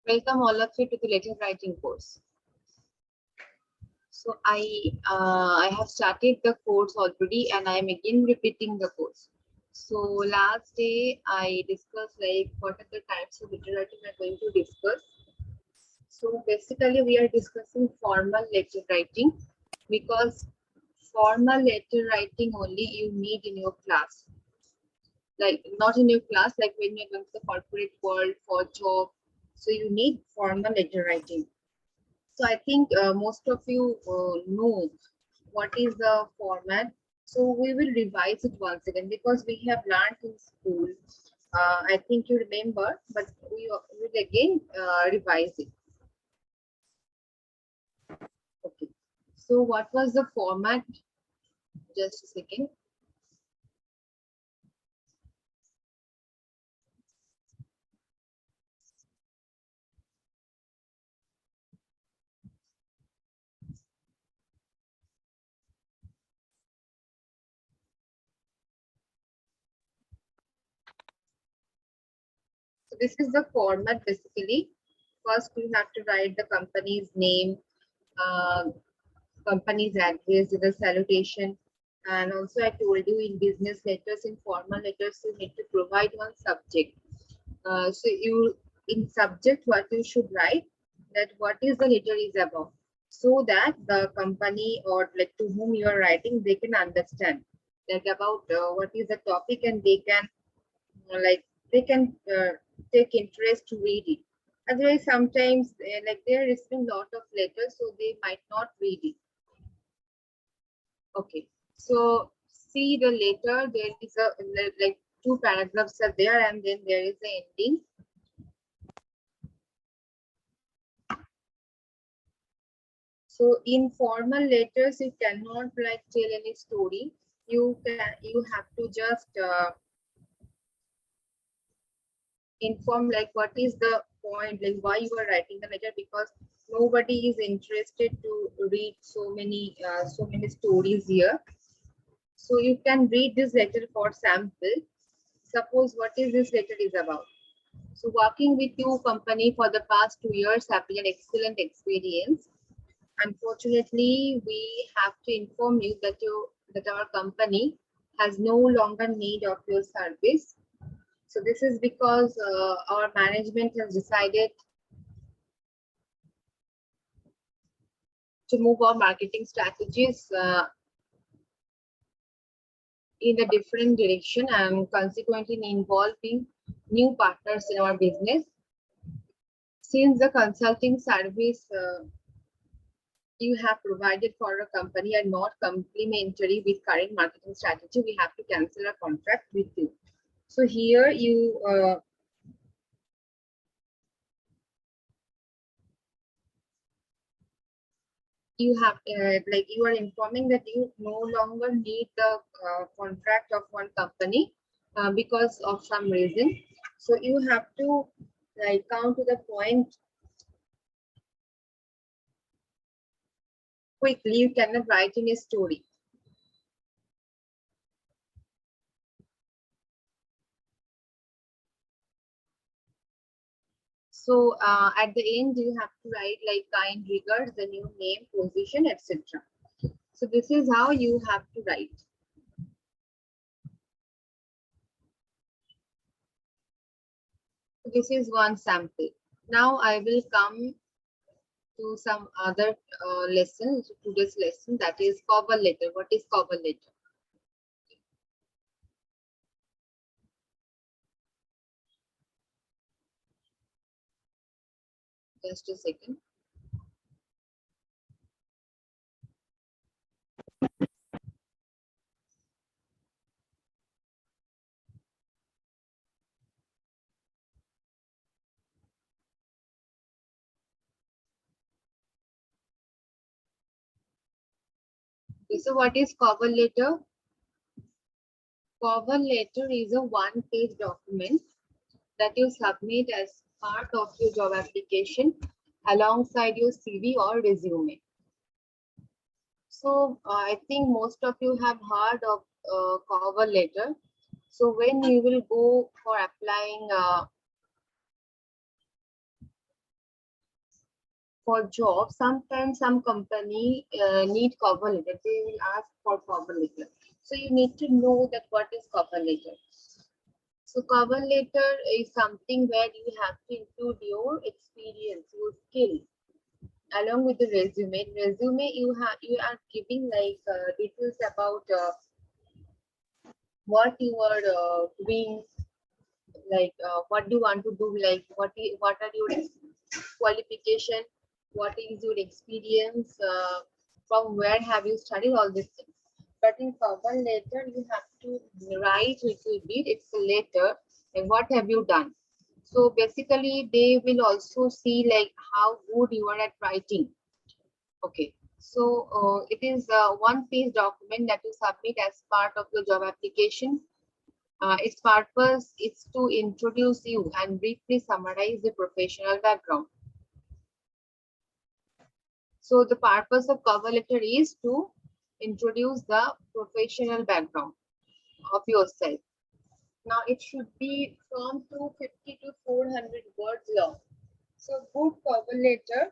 Welcome all of you to the letter writing course. So I have started the course already and I am again repeating the course. So last day I discussed like what are the types of letter writing we are going to discuss. So basically we are discussing formal letter writing because formal letter writing only you need in your class. Like not in your class, like when you're going to the corporate world for job. So you need formal letter writing. So I think most of you know what is the format. So we will revise it once again because we have learned in school. I think you remember, but we will again revise it. Okay. So what was the format? Just a second. So this is the format basically. First, we have to write the company's name, uh, company's address, the salutation, and also I told you in business letters, in formal letters, you need to provide one subject. So you in subject what you should write that what is the letter is about, so that the company or like to whom you are writing they can understand like about what is the topic and they can like they can take interest to read it. Otherwise, sometimes like they are receiving lot of letters, so they might not read it. Okay, so see the letter, there is a like two paragraphs are there and then there is the ending. So in formal letters, you cannot like tell any story. You have to just inform like what is the point, like why you are writing the letter, because nobody is interested to read so many stories here. So you can read this letter for sample. Suppose what is this letter is about. So working with you company for the past 2 years have been an excellent experience. Unfortunately, we have to inform you that our company has no longer need of your service. So this is because our management has decided to move our marketing strategies in a different direction and consequently involving new partners in our business. Since the consulting service you have provided for a company are not complementary with current marketing strategy, we have to cancel a contract with you. So here you have like you are informing that you no longer need the contract of one company because of some reason. So you have to like come to the point quickly. You cannot write in a story. So at the end, you have to write like kind regards, the new name, position, etc. So this is how you have to write. So this is one sample. Now I will come to some other lesson, today's lesson, that is cover letter. What is cover letter? Just a second. Okay, so what is cover letter? Cover letter is a one-page document that you submit as part of your job application alongside your CV or resume. So I think most of you have heard of cover letter. So when you will go for applying for job, sometimes some company need cover letter. They will ask for cover letter. So you need to know that what is cover letter. So cover letter is something where you have to include your experience, your skill, along with the resume. In resume, you are giving like details about what you are doing, like what do you want to do, like what are your qualification, what is your experience, from where have you studied, all these things. But in cover letter, you have to write little bit. It's a letter, and what have you done. So basically, they will also see like how good you are at writing. Okay. So it is a one-page document that you submit as part of your job application. Its purpose is to introduce you and briefly summarize the professional background. So the purpose of cover letter is to introduce the professional background of yourself. Now it should be from 250 to 400 words long. So good cover letter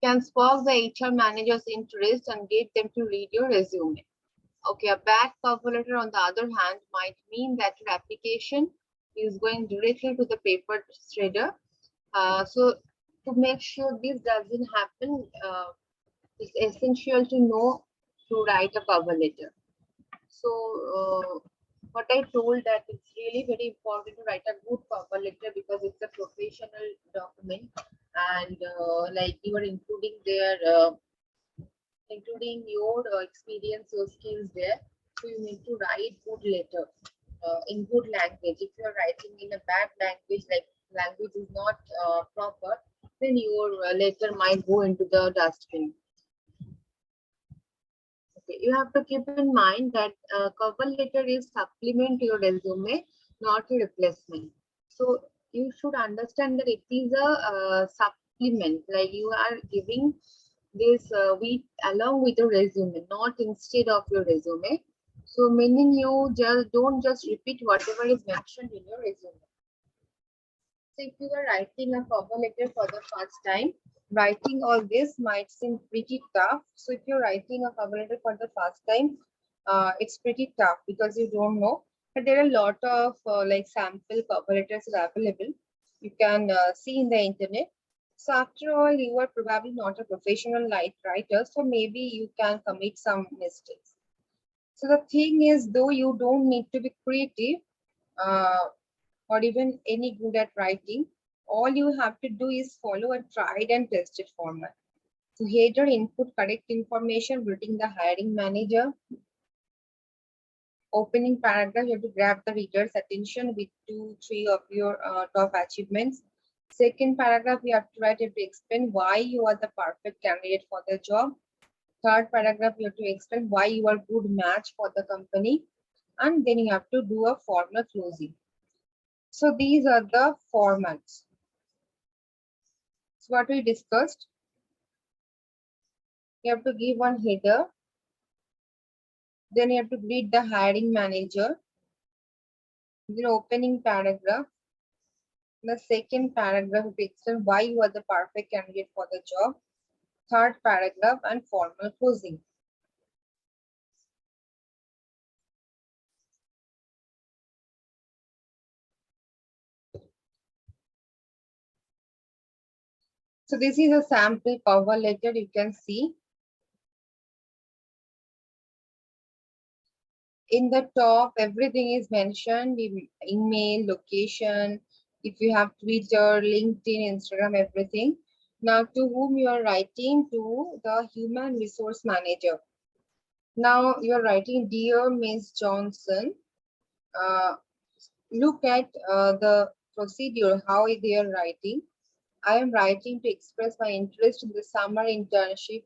can spark the HR manager's interest and get them to read your resume. Okay, a bad cover letter, on the other hand, might mean that your application is going directly to the paper shredder. So to make sure this doesn't happen, it's essential to know to write a cover letter. So what I told that it's really very important to write a good cover letter because it's a professional document, and like you are including their including your experience, your skills there. So you need to write good letter in good language. If you are writing in a bad language, like language is not proper, then your letter might go into the dustbin. Okay, you have to keep in mind that cover letter is supplement to your resume, not a replacement. So you should understand that it is a supplement, like you are giving this with along with your resume, not instead of your resume. So meaning you just don't just repeat whatever is mentioned in your resume. So if you are writing a cover letter for the first time, writing all this might seem pretty tough. So if you're writing a cover letter for the first time, it's pretty tough because you don't know. But there are a lot of like sample cover letters available. You can see in the internet. So after all, you are probably not a professional writer, so maybe you can commit some mistakes. So the thing is, though you don't need to be creative, uh, or even any good at writing, all you have to do is follow a tried and tested format. So header input correct information, greeting the hiring manager. Opening paragraph, you have to grab the reader's attention with 2-3 of your top achievements. Second paragraph, you have to write, you have to explain why you are the perfect candidate for the job. Third paragraph, you have to explain why you are good match for the company. And then you have to do a formal closing. So these are the formats. So what we discussed, you have to give one header, then you have to greet the hiring manager, then opening paragraph, the second paragraph to explain why you are the perfect candidate for the job, third paragraph, and formal closing. So this is a sample cover letter. You can see in the top, everything is mentioned, email, location, if you have Twitter, LinkedIn, Instagram, everything. Now, to whom you are writing? To the human resource manager. Now, you are writing, Dear Ms. Johnson, look at the procedure, how they are writing. I am writing to express my interest in the summer internship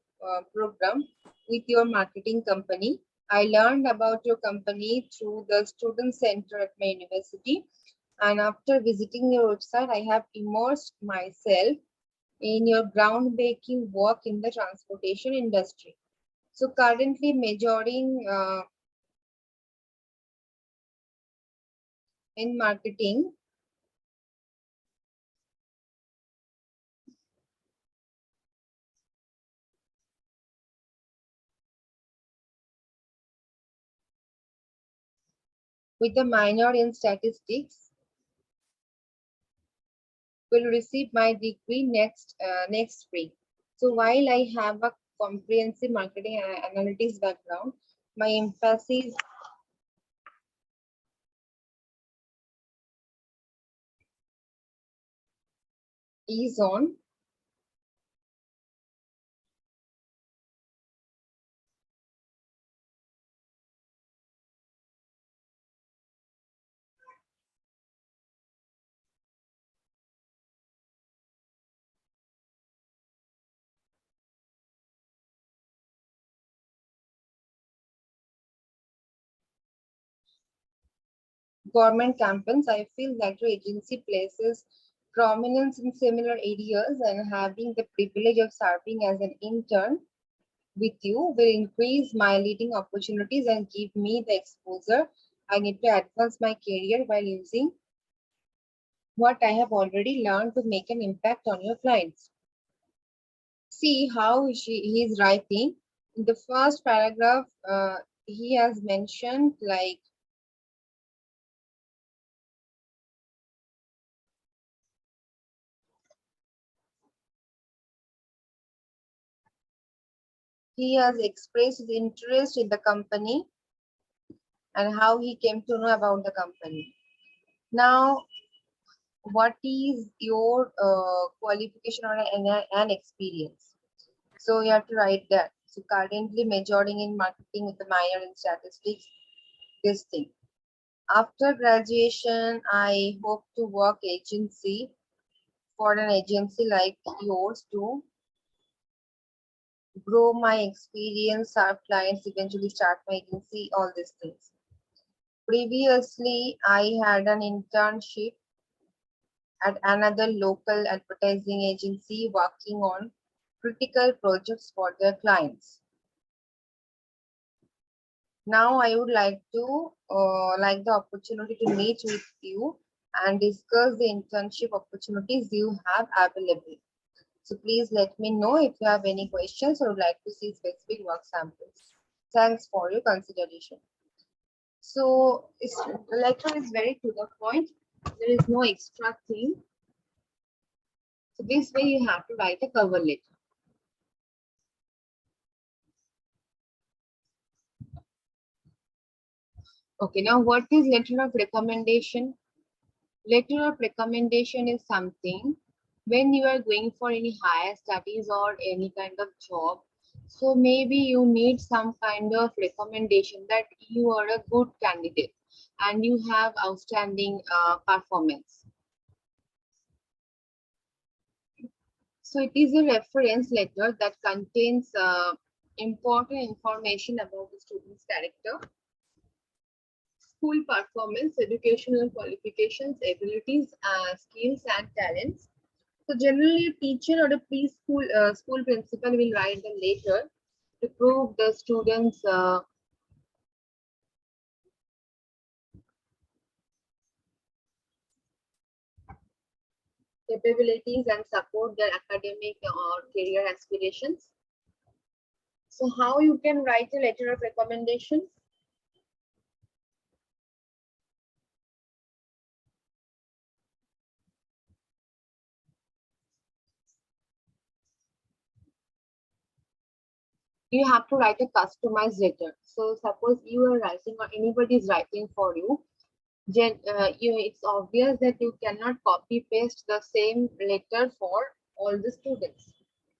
program with your marketing company. I learned about your company through the student center at my university. And after visiting your website, I have immersed myself in your groundbreaking work in the transportation industry. So currently majoring in marketing. with a minor in statistics will receive my degree next spring. So while I have a comprehensive marketing and analytics background, my emphasis is on government campaigns. I feel that your agency places prominence in similar areas, and having the privilege of serving as an intern with you will increase my leading opportunities and give me the exposure I need to advance my career while using what I have already learned to make an impact on your clients. See how he is writing. In the first paragraph, he has mentioned like he has expressed his interest in the company and how he came to know about the company. Now, what is your qualification or an experience? So you have to write that. So currently majoring in marketing with a minor in statistics, this thing. After graduation, I hope to work agency for an agency like yours to grow my experience, serve clients, eventually start my agency, all these things. Previously, I had an internship at another local advertising agency working on critical projects for their clients. Now I would like to like the opportunity to meet with you and discuss the internship opportunities you have available. So please let me know if you have any questions or would like to see specific work samples. Thanks for your consideration. So the letter is very to the point. There is no extra thing. So this way you have to write a cover letter. Okay, now what is letter of recommendation? Letter of recommendation is something when you are going for any higher studies or any kind of job. So maybe you need some kind of recommendation that you are a good candidate and you have outstanding performance. So it is a reference letter that contains important information about the student's character, school performance, educational qualifications, abilities, skills, and talents. So generally, a teacher or a preschool school principal will write the letter to prove the students' capabilities and support their academic or career aspirations. So how you can write a letter of recommendation? You have to write a customized letter. So suppose you are writing or anybody is writing for you, it's obvious that you cannot copy paste the same letter for all the students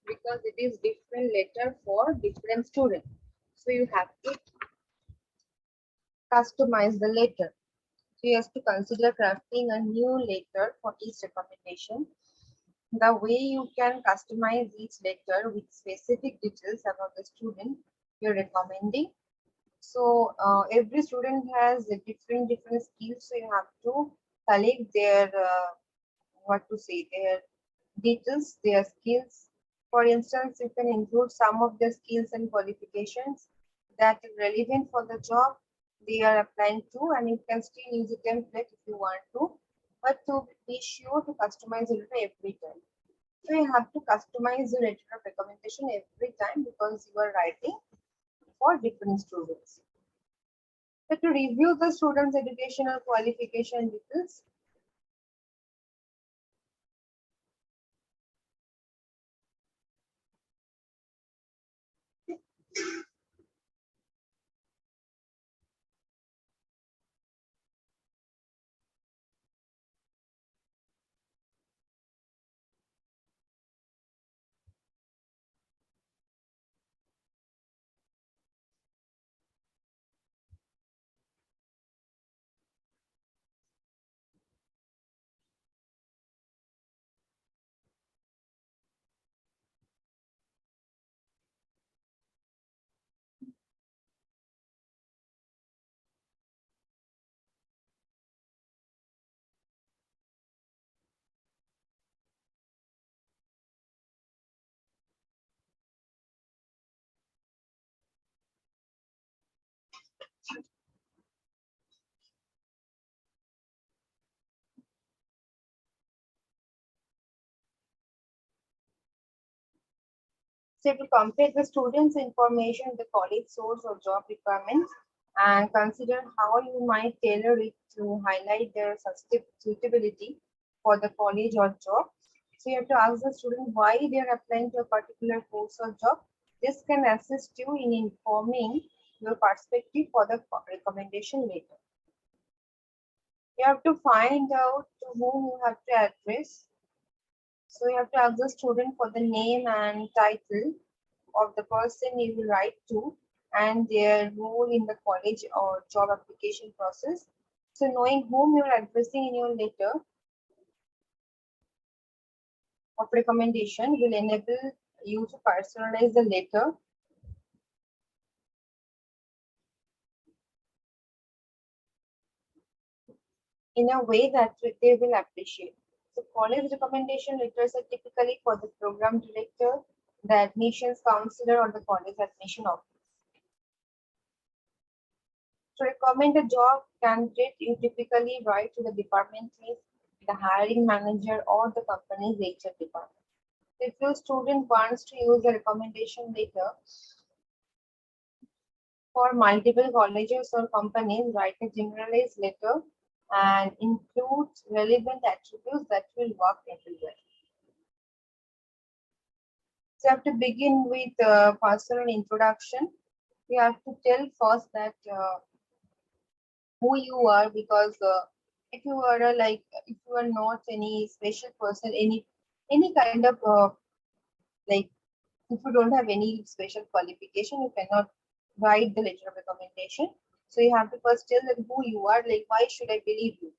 because it is different letter for different students. So you have to customize the letter. So you have to consider crafting a new letter for each recommendation. The way you can customize each letter with specific details about the student you're recommending. So every student has a different skills. So you have to collect their what to say their details, their skills. For instance, you can include some of the skills and qualifications that are relevant for the job they are applying to, and you can still use a template if you want to, but to be sure to customize it every time. So you have to customize your letter of recommendation every time because you are writing for different students. So to review the student's educational qualification details, so to complete the student's information, the college source or job requirements, and consider how you might tailor it to highlight their suitability for the college or job. So you have to ask the student why they are applying to a particular course or job. This can assist you in informing your perspective for the recommendation later. You have to find out to whom you have to address. So you have to ask the student for the name and title of the person you will write to and their role in the college or job application process. So knowing whom you are addressing in your letter of recommendation will enable you to personalize the letter in a way that they will appreciate. So college recommendation letters are typically for the program director, the admissions counselor, or the college admission officer. To recommend a job candidate, you typically write to the department head, the hiring manager, or the company's HR department. If your student wants to use a recommendation letter for multiple colleges or companies, write a generalized letter and include relevant attributes that will work everywhere. So you have to begin with personal introduction. You have to tell first that who you are, because if you are if you are not any special person, any kind of like if you don't have any special qualification, you cannot write the letter of recommendation. So you have to first tell them who you are, like why should I believe you.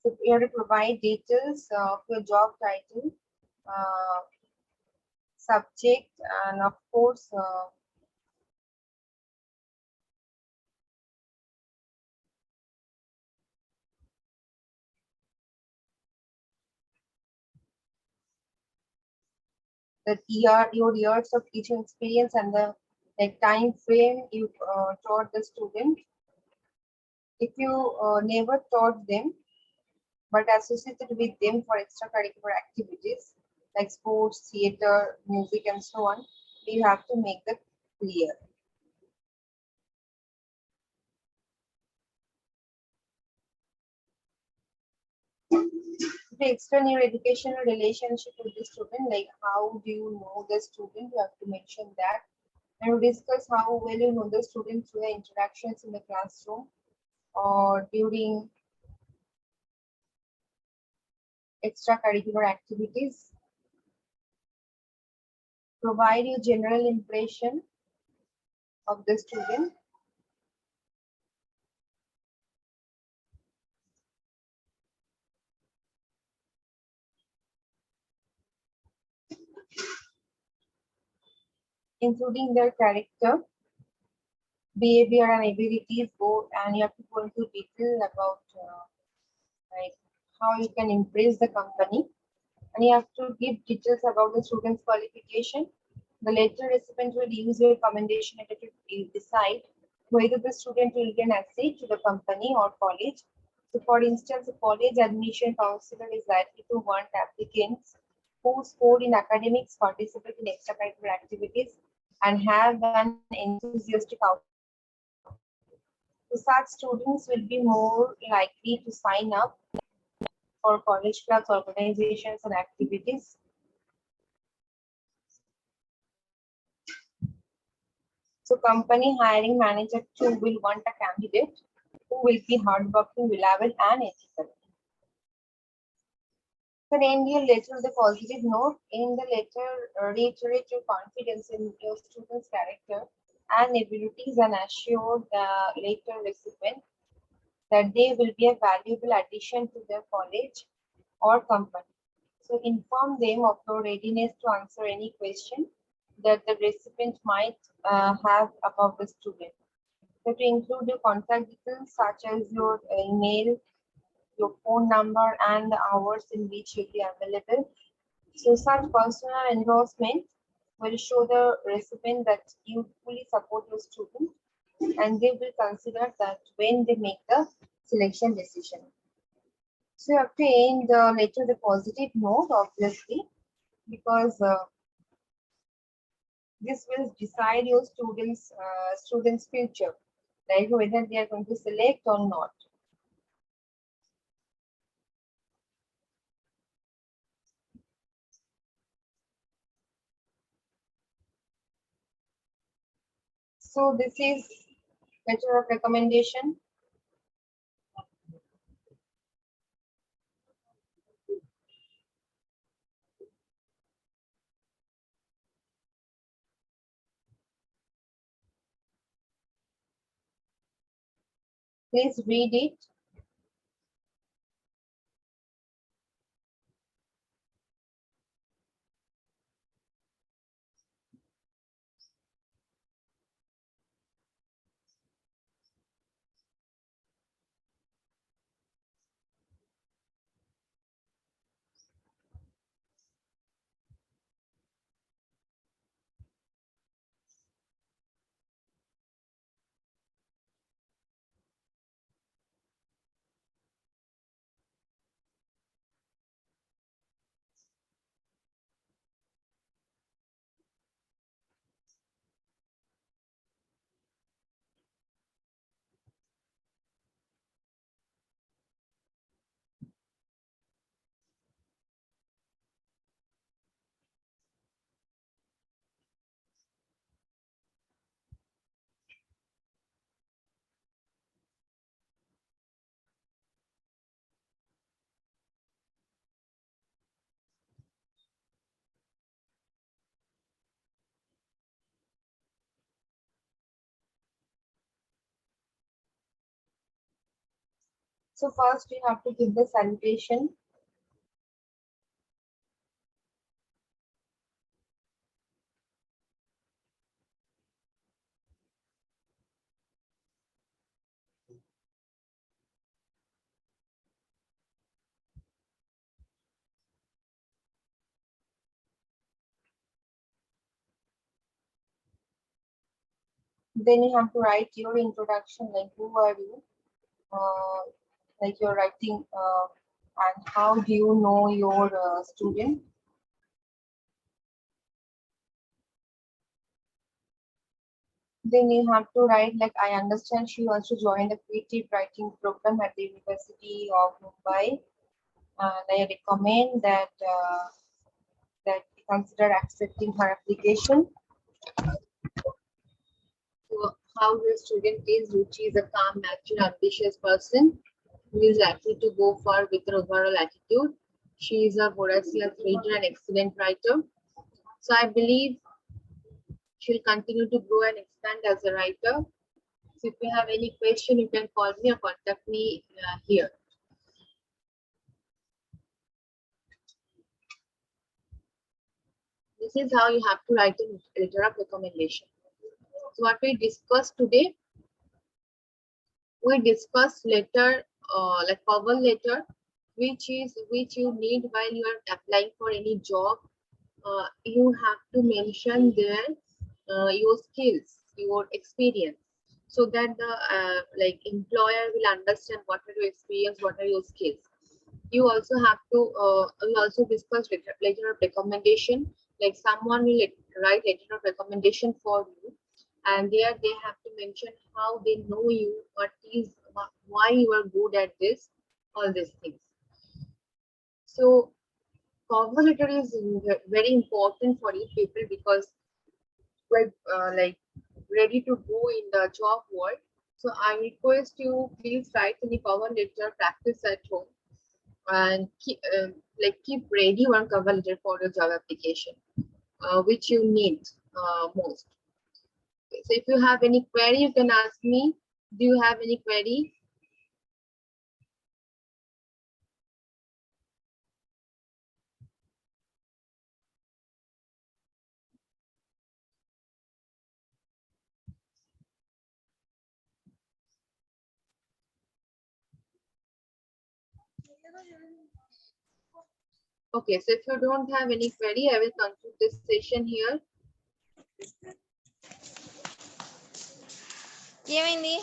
So you have to provide details of your job title, uh, subject, and of course the your years of teaching experience and the like time frame you taught the student. If you never taught them but associated with them for extracurricular activities like sports, theater, music, and so on, you have to make that clear. To explain your educational relationship with the student, like how do you know the student, you have to mention that. And to discuss how well you know the student through the interactions in the classroom or during extracurricular activities. Provide a general impression of the student. Including their character, behavior, and abilities. Both, and you have to go into detail about like how you can impress the company and you have to give details about the student's qualification. The letter recipient will use your commendation letter to decide whether the student will gain access to the company or college. So, for instance, a college admission counselor is likely to want applicants who score in academics, participate in extracurricular activities, and have an enthusiastic outlook. So, such students will be more likely to sign up for college clubs, organizations, and activities. So company hiring manager too will want a candidate who will be hardworking, reliable, and ethical. Then end your letter with a positive note. In the letter, reiterate your confidence in your student's character and abilities and assure the letter recipient that they will be a valuable addition to their college or company. So inform them of your readiness to answer any question that the recipient might have about the student. So to include your contact details such as your email, your phone number, and the hours in which you'll be available. So such personal endorsement will show the recipient that you fully support your student, and they will consider that when they make the selection decision. So you have to end the letter with a positive note, obviously, because this will decide your students' future, like whether they are going to select or not. So this is letter of recommendation. Please read it. So first you have to give the salutation. Then you have to write your introduction, like who are you, uh, like you're writing, and how do you know your student. Then you have to write like, I understand she wants to join the creative writing program at the University of Mumbai, and I recommend that you consider accepting her application. So how the student is, Ruchi is a calm, mature, ambitious person who is likely to go far with her overall attitude. She is a voracious reader and excellent writer. So I believe she'll continue to grow and expand as a writer. So if you have any question, you can call me or contact me here. This is how you have to write a letter of recommendation. So what we discussed today, we discussed letter like cover letter, which you need while you are applying for any job. You have to mention there your skills, your experience, so that the like employer will understand what are your experience, what are your skills. You also have to we also discuss letter of recommendation, like someone will write letter of recommendation for you, and there they have to mention how they know you, why you are good at this, all these things. So cover letter is very important for you people, because we're like ready to go in the job world. So I request you, please write any cover letter, practice at home, and keep ready one cover letter for your job application, which you need most. Okay, so if you have any query, you can ask me. Do you have any query? Okay, so if you don't have any query, I will conclude this session here. ఏమైంది